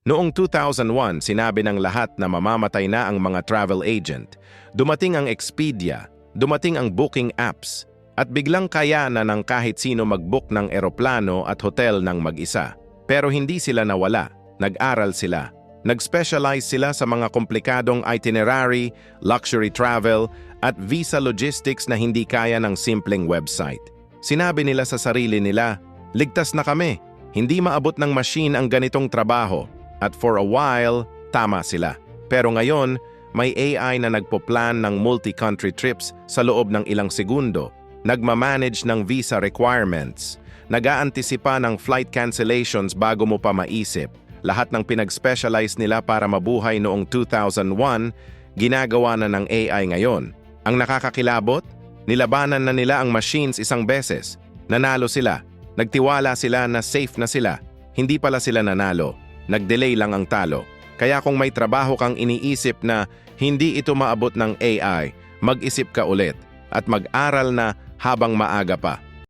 Noong 2001, sinabi ng lahat na mamamatay na ang mga travel agent. Dumating ang Expedia, dumating ang booking apps, at biglang kaya na ng kahit sino mag-book ng eroplano at hotel ng mag-isa. Pero hindi sila nawala, nag-aral sila. Nag-specialize sila sa mga komplikadong itinerary, luxury travel, at visa logistics na hindi kaya ng simpleng website. Sinabi nila sa sarili nila, ligtas na kami, hindi maabot ng machine ang ganitong trabaho. At for a while, tama sila. Pero ngayon, may AI na nagpo-plan ng multi-country trips sa loob ng ilang segundo, nagmamanage ng visa requirements, nag-aantisipa ng flight cancellations bago mo pa maisip. Lahat ng pinag-specialize nila para mabuhay noong 2001, ginagawa na ng AI ngayon. Ang nakakakilabot, nilabanan na nila ang machines isang beses. Nanalo sila. Nagtiwala sila na safe na sila. Hindi pala sila nanalo. Nag-delay lang ang talo. Kaya kung may trabaho kang iniisip na hindi ito maabot ng AI, mag-isip ka ulit at mag-aral na habang maaga pa.